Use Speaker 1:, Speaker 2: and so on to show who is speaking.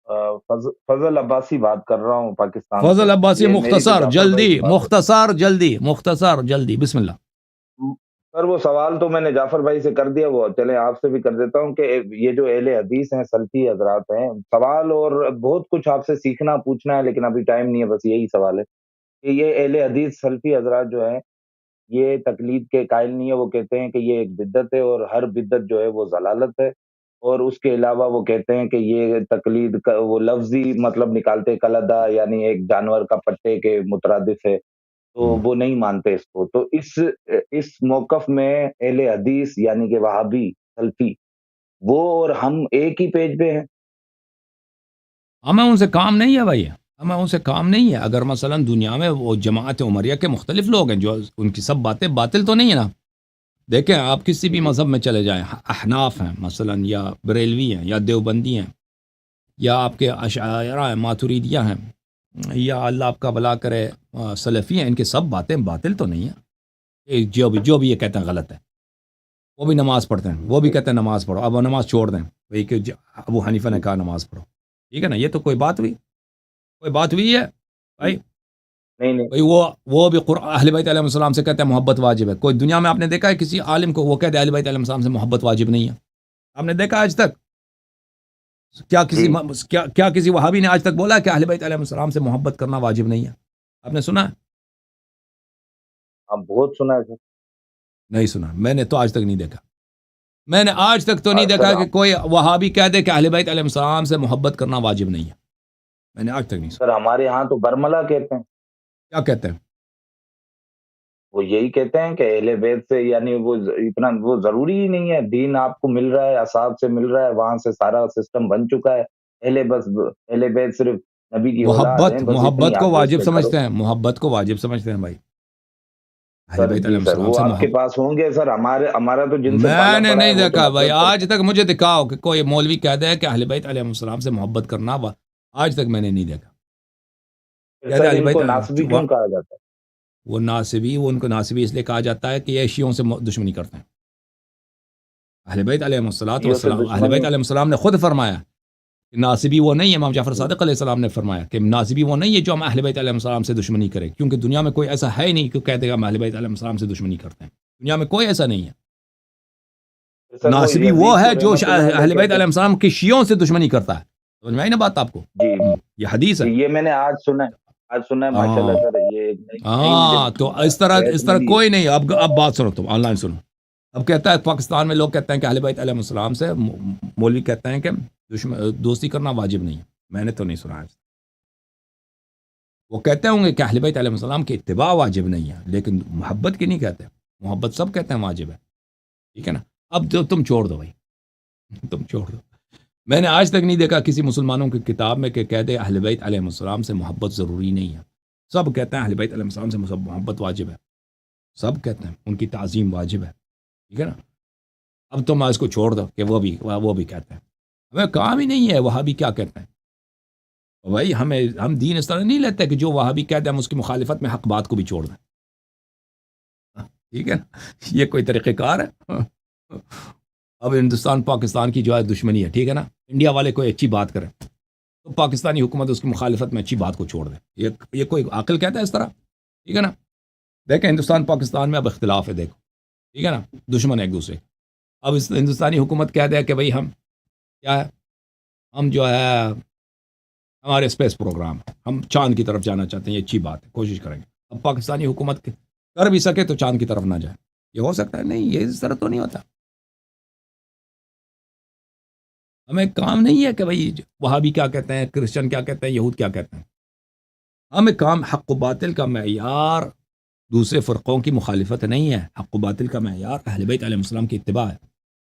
Speaker 1: فضل عباسی بات کر رہا ہوں پاکستان سے.
Speaker 2: فضل عباسی،
Speaker 1: یہ میری تو
Speaker 2: مختصر
Speaker 1: جعفر بھائی
Speaker 2: جلدی،
Speaker 1: سے بات ہے.
Speaker 2: مختصر جلدی، بسم اللہ.
Speaker 1: سر وہ سوال تو میں نے جعفر بھائی سے کر دیا، وہ چلے آپ سے بھی کر دیتا ہوں کہ یہ جو اہل حدیث ہیں، سلفی حضرات ہیں، سوال اور بہت کچھ آپ سے سیکھنا پوچھنا ہے، لیکن ابھی ٹائم نہیں ہے، بس یہی سوال ہے کہ یہ اہل حدیث سلفی حضرات جو ہیں یہ تقلید کے قائل نہیں ہے. وہ کہتے ہیں کہ یہ ایک بدعت ہے اور ہر بدعت جو ہے وہ ضلالت ہے، اور اس کے علاوہ وہ کہتے ہیں کہ یہ تقلید کا وہ لفظی مطلب نکالتے کلدا یعنی ایک جانور کا پٹے کے مترادف ہے، تو وہ نہیں مانتے اس کو. تو اس موقف میں اہل حدیث یعنی کہ وہابی سلفی وہ اور ہم ایک ہی پیج پہ ہیں.
Speaker 2: ہمیں ان سے کام نہیں ہے بھائی، ہمیں ان سے کام نہیں ہے. اگر مثلا دنیا میں وہ جماعت عمریہ کے مختلف لوگ ہیں جو ان کی سب باتیں باطل تو نہیں ہے نا. دیکھیں آپ کسی بھی مذہب میں چلے جائیں، احناف ہیں مثلا، یا بریلوی ہیں، یا دیوبندی ہیں، یا آپ کے اشاعرہ ہیں، ماتریدیہ ہیں، یا اللہ آپ کا بھلا کرے سلفی ہیں، ان کے سب باتیں باطل تو نہیں ہیں. جو بھی یہ کہتے ہیں غلط ہے. وہ بھی نماز پڑھتے ہیں، وہ بھی کہتے ہیں نماز پڑھو، اب وہ نماز چھوڑ دیں وہی کہ ابو حنیفہ نے کہا نماز پڑھو. ٹھیک ہے نا، یہ تو کوئی بات ہوئی؟ کوئی بات ہوئی ہے بھائی؟
Speaker 1: نہیں
Speaker 2: بھائی وہ بھی اہل بیت علیہ السلام سے کہتے ہیں محبت واجب ہے. کوئی دنیا میں آپ نے دیکھا ہے کسی عالم کو وہ کہتے ہیں اہل بیت علیہ السلام سے محبت واجب نہیں ہے؟ آپ نے دیکھا آج تک؟
Speaker 1: جی
Speaker 2: کیا کسی وہابی نے آج تک بولا کہ اہل بیت علیہ السلام سے محبت کرنا واجب نہیں ہے؟ آپ نے سنا ہے؟
Speaker 1: آپ بہت سنا ہے سر.
Speaker 2: نہیں سنا، میں نے تو آج تک نہیں دیکھا. میں نے آج تک تو نہیں
Speaker 1: سر
Speaker 2: دیکھا کہ کوئی وہابی کہہ دے کہ اہل بیت علیہ السلام سے محبت کرنا واجب نہیں ہے. میں نے آج تک نہیں سنا.
Speaker 1: سر ہمارے ہاں تو برملا کہتے ہیں.
Speaker 2: کیا کہتے ہیں؟
Speaker 1: وہ یہی کہتے ہیں کہ اہل بیت سے یعنی وہ اتنا وہ ضروری ہی نہیں ہے، دین آپ کو مل رہا ہے، اصحاب سے مل رہا ہے، وہاں سے سارا سسٹم بن چکا ہے. اہل بیت صرف نبی کی اولاد ہیں، بس اتنی
Speaker 2: محبت کو
Speaker 1: آگے
Speaker 2: واجب
Speaker 1: سے کرو.
Speaker 2: سمجھتے ہیں، محبت کو واجب سمجھتے ہیں بھائی. اہل
Speaker 1: سر
Speaker 2: بیت
Speaker 1: جی
Speaker 2: علیہ
Speaker 1: سر
Speaker 2: السلام
Speaker 1: وہ
Speaker 2: سے
Speaker 1: آپ کے
Speaker 2: محبت
Speaker 1: پاس ہوں گے سر، ہمارا تو جن سے پالا
Speaker 2: میں نے
Speaker 1: پڑا ہے
Speaker 2: نہیں
Speaker 1: وہ تو
Speaker 2: دیکھا بھائی.
Speaker 1: نفرت
Speaker 2: آج
Speaker 1: کرتے
Speaker 2: تک مجھے دکھاؤ کہ کوئی مولوی کہہ دے کہ اہل بیت علیہ السلام سے محبت کرنا آج تک میں نے نہیں دیکھا.
Speaker 1: ہیں.
Speaker 2: کہتے
Speaker 1: سر
Speaker 2: ہیں اہل
Speaker 1: ان
Speaker 2: بیت
Speaker 1: کو ناصبی کیوں کہا جاتا ہے؟
Speaker 2: وہ ناصبی، وہ ان کو ناصبی اس لیے کہا جاتا ہے کہ یہ شیعوں سے دشمنی کرتے ہیں. اہل بیت علیہ
Speaker 1: شیعوں سے
Speaker 2: والسلام، اہل
Speaker 1: دشمنی؟
Speaker 2: بیت علیہ السلام نے خود فرمایا کہ ناصبی وہ نہیں ہے. امام جعفر صادق علیہ السلام نے فرمایا کہ ناصبی وہ نہیں ہے جو ہم اہل بیت علیہ السلام سے دشمنی کرے، کیونکہ دنیا میں کوئی ایسا ہے ہی نہیں کہ کہتے ہیں ہم اہل بیت علیہ السلام سے دشمنی کرتے ہیں. دنیا میں کوئی ایسا نہیں ہے.
Speaker 1: سر
Speaker 2: ناصبی وہ
Speaker 1: یزید
Speaker 2: ہے
Speaker 1: کو
Speaker 2: جو
Speaker 1: رحمت اللہ علیہ
Speaker 2: اہل بیت
Speaker 1: کہتے
Speaker 2: علیہ
Speaker 1: ہیں.
Speaker 2: السلام کے شیعوں سے دشمنی کرتا ہے. سمجھ میں آئی نا بات آپ کو؟
Speaker 1: جی
Speaker 2: یہ حدیث ہے.
Speaker 1: جی، یہ میں نے آج سنا ہے ماشاء
Speaker 2: ہاں
Speaker 1: اللہ سر. یہ ایک
Speaker 2: ہاں، تو اس
Speaker 1: بحث
Speaker 2: طرح
Speaker 1: ملی ہے.
Speaker 2: کوئی نہیں. اب بات سنو، تم آن لائن سنو. اب کہتا ہے پاکستان میں لوگ کہتے ہیں کہ اہل بیت علیہ السلام سے مولوی کہتے ہیں کہ دوستی کرنا واجب نہیں ہے. میں نے تو نہیں سنا ہے. وہ کہتے ہوں گے کہ اہل بیت علیہ السلام کی اتباع واجب نہیں ہے، لیکن محبت کی نہیں کہتے. محبت سب کہتے ہیں واجب ہے. ٹھیک ہے نا. اب تو تم چھوڑ دو بھائی، تم چھوڑ دو. میں نے آج تک نہیں دیکھا کسی مسلمانوں کی کتاب میں کہ کہہ دے اہل بیت علیہ السلام سے محبت ضروری نہیں ہے. سب کہتے ہیں اہل بیت علیہ السلام سے محبت واجب ہے. سب کہتے ہیں ان کی تعظیم واجب ہے. ٹھیک ہے نا. اب تم اس کو چھوڑ دو کہ وہ بھی کہتے ہیں. ہمیں کام ہی نہیں ہے وہاں بھی کیا کہتے ہیں. بھائی ہم دین اس طرح نہیں لیتے کہ جو وہاں بھی کہتے ہیں ہم اس کی مخالفت میں حق بات کو بھی چھوڑ دیں. ٹھیک ہے نا. یہ کوئی طریقہ کار ہے؟ اب ہندوستان پاکستان کی جو ہے دشمنی ہے، ٹھیک ہے نا. انڈیا والے کوئی اچھی بات کریں تو پاکستانی حکومت اس کی مخالفت میں اچھی بات کو چھوڑ دے. یہ کوئی عقل کہتا ہے اس طرح؟ ٹھیک ہے نا. دیکھیں ہندوستان پاکستان میں اب اختلاف ہے، دیکھو ٹھیک ہے نا، دشمن ایک دوسرے. اب اس ہندوستانی حکومت کہہ دے کہ بھائی ہم کیا ہے، ہم جو ہے ہمارے اسپیس پروگرام، ہم چاند کی طرف جانا چاہتے ہیں، یہ اچھی بات ہے، کوشش کریں گے. اب پاکستانی حکومت کر بھی سکے تو چاند کی طرف نہ جائے. یہ ہو سکتا ہے؟ نہیں، یہ اس طرح تو نہیں ہوتا. ہمیں کام نہیں ہے کہ بھائی وہاں بھی کیا کہتے ہیں، کرسچن کیا کہتے ہیں، یہود کیا کہتے ہیں. ہمیں کام حق و باطل کا معیار دوسرے فرقوں کی مخالفت نہیں ہے. حق و باطل کا معیار اہل بیت علیہ السلام کی اتباع ہے.